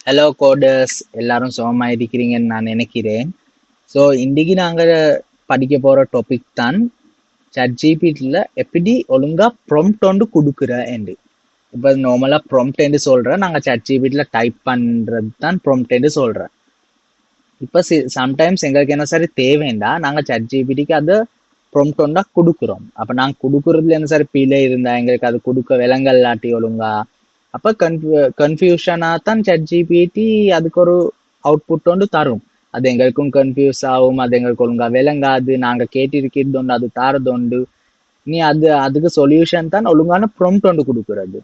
Hello coders, எல்லாரும் சுகமா இருக்கிறீங்கன்னு நான் நினைக்கிறேன். ஸோ இன்னைக்கு நாங்கள் படிக்க போகிற டாபிக் தான் ChatGPT-ல எப்படி ஒழுங்கா ப்ராம்ப்ட் ஒன்று கொடுக்குற என்று. இப்போ நார்மலாக ப்ராம்ப்ட் என்று சொல்கிறேன், நாங்கள் ChatGPT-ல டைப் பண்ணுறது தான் ப்ராம்ப்ட் என்று சொல்கிறேன். இப்போ சம்டைம்ஸ் எங்களுக்கு என்ன சரி தேவைண்டா நாங்கள் ChatGPT-க்கு அதை ப்ராம்ப்ட் ஒன்றா கொடுக்குறோம். அப்போ நாங்கள் கொடுக்குறதுல என்ன சரி பிழை இருந்தால் எங்களுக்கு அது கொடுக்க விலங்கல் இல்லாட்டி ஒழுங்கா அப்போ கன்ஃபியூஷனாக தான் ChatGPT அதுக்கு ஒரு அவுட்புட் ஒன்று தரும். அது எங்களுக்கும் கன்ஃபியூஸ் ஆகும், அது எங்களுக்கு ஒழுங்கா விளங்காது, நாங்கள் கேட்டிருக்கிறது ஒன்று அது தாரது உண்டு. நீ அதுக்கு சொல்யூஷன் தான் ஒழுங்கான ப்ராம்ப்ட் ஒன்று கொடுக்குறது.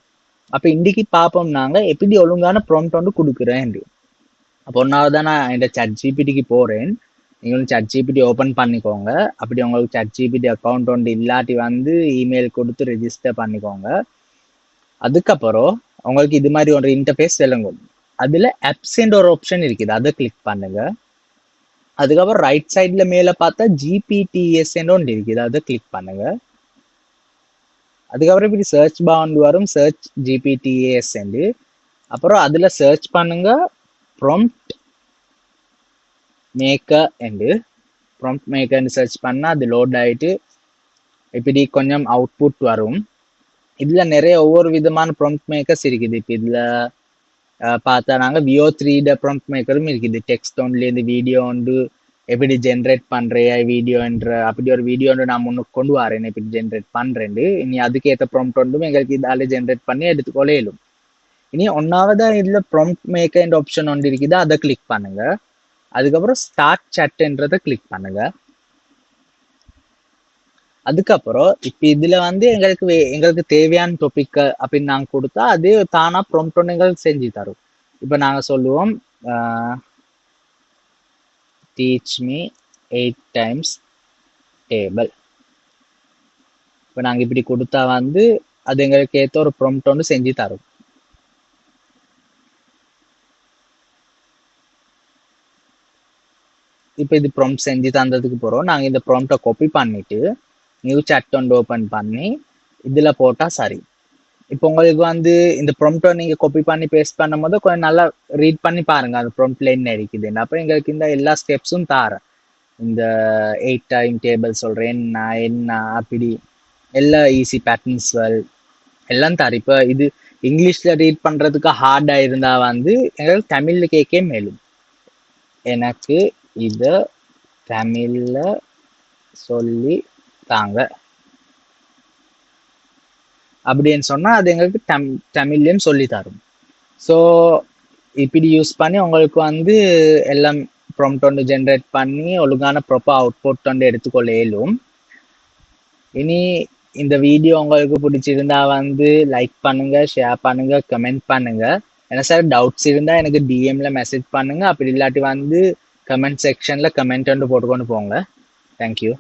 அப்போ இன்றைக்கு பார்ப்போம் நாங்கள் எப்படி ஒழுங்கான ப்ராம்ப்ட் ஒன்று கொடுக்குறேன். அப்போ ஒன்றாவது நான் இந்த ChatGPT-க்கு போகிறேன். நீங்களும் ChatGPT ஓப்பன் பண்ணிக்கோங்க. அப்படி உங்களுக்கு ChatGPT அக்கௌண்ட் ஒன்று இல்லாட்டி வந்து இமெயில் கொடுத்து ரெஜிஸ்டர் பண்ணிக்கோங்க. அதுக்கப்புறம் உங்களுக்கு இது மாதிரி ஒரு இன்டர்ஃபேஸ் விளங்கும். அதில் ஆப்ஸ்ன்ற ஒரு ஆப்ஷன் இருக்குது, அதை கிளிக் பண்ணுங்க. அதுக்கப்புறம் ரைட் சைடில் மேலே பார்த்தா GPTS ஒன்று இருக்குது, அதை கிளிக் பண்ணுங்க. அதுக்கப்புறம் இப்படி சர்ச் பார் வரும், சர்ச் GPTS. அப்புறம் அதில் சர்ச் பண்ணுங்க ப்ராம்ப்ட் மேக்கர் என்று. ப்ராம்ப்ட் மேக்கர்னு சர்ச் பண்ணால் அது லோட் ஆகிட்டு இப்படி கொஞ்சம் அவுட்புட் வரும். இதில் நிறைய ஒவ்வொரு விதமான ப்ராம்ப்ட் மேக்கர்ஸ் இருக்குது. இப்போ இதில் பார்த்தா நாங்கள் VO3 ப்ராம்ப்ட் மேக்கரும் இருக்குது. டெக்ஸ்ட் ஒன்லேருந்து வீடியோ வந்து எப்படி ஜென்ரேட் பண்ணுறியா வீடியோன்ற அப்படி ஒரு வீடியோ ஒன்று நான் முன்னுக்கு கொண்டு வரேன், எப்படி ஜென்ரேட் பண்ணுறேன். இனி அதுக்கேற்ற ப்ராம்ப்ட் ஒன்றும் எங்களுக்கு இதால் ஜென்ரேட் பண்ணி எடுத்துக்கொள்ளையிலும். இனி ஒன்றாவது இதில் ப்ராம்ப்ட் மேக்கர் ஆப்ஷன் ஒன்று இருக்குது, அதை கிளிக் பண்ணுங்க. அதுக்கப்புறம் ஸ்டார்ட் சாட்ன்றதை கிளிக் பண்ணுங்க. அதுக்கப்புறம் இப்போ இதில் வந்து எங்களுக்கு தேவையான டாபிக் அப்படின்னு நாங்கள் கொடுத்தா அது தானாக ப்ராம்ப்ட் ஒன்று எங்களுக்கு செஞ்சு தரும். இப்போ நாங்கள் சொல்லுவோம் டீச் மீ 8 times டேபிள். இப்போ நாங்கள் இப்படி கொடுத்தா வந்து அது எங்களுக்கு ஏற்ற ஒரு ப்ராம்ப்ட் ஒன்று செஞ்சு தரும். இப்போ இது ப்ராம்ப்ட் செஞ்சு தந்ததுக்கு போகிறோம். நாங்கள் இந்த ப்ராம்ப்டை காப்பி பண்ணிவிட்டு நியூ சாட் ஒன்று ஓப்பன் பண்ணி இதில் போட்டால் சரி. இப்போ உங்களுக்கு வந்து இந்த ப்ராம்ப்டை நீங்கள் காப்பி பண்ணி பேஸ்ட் பண்ணும் போது கொஞ்சம் நல்லா ரீட் பண்ணி பாருங்கள் அந்த ப்ராம்ப்டில் என்ன இருக்குதுன்னு. அப்போ எங்களுக்கு இந்த எல்லா ஸ்டெப்ஸும் தாரேன். இந்த 8 time டேபிள் சொல்கிறேன், என்ன அப்படி எல்லா ஈஸி பேட்டர்ன்ஸ்கள் எல்லாம் தார். இப்போ இது இங்கிலீஷில் ரீட் பண்ணுறதுக்கு ஹார்டாக இருந்தால் வந்து எங்களுக்கு தமிழில் கேட்க மேலும் எனக்கு இதை தமிழில் சொல்லி தாங்க அப்படின்னு சொன்னால் அது எங்களுக்கு தமிழ்லையும் சொல்லி தரும். ஸோ இப்படி யூஸ் பண்ணி உங்களுக்கு வந்து எல்லாம் ப்ராம்ப்ட் ஒன்று ஜென்ரேட் பண்ணி ஒழுங்கான ப்ராப்பர் அவுட்புட் ஒன்று எடுத்துக்கொள்ள இயலும். இனி இந்த வீடியோ உங்களுக்கு பிடிச்சிருந்தா வந்து லைக் பண்ணுங்க, ஷேர் பண்ணுங்க, கமெண்ட் பண்ணுங்க. என்ன சார் டவுட்ஸ் இருந்தால் எனக்கு டிஎம்ல மெசேஜ் பண்ணுங்க. அப்படி இல்லாட்டி வந்து கமெண்ட் செக்ஷனில் கமெண்ட் ஒன்று போட்டுக்கொண்டு போங்க. தேங்க்யூ.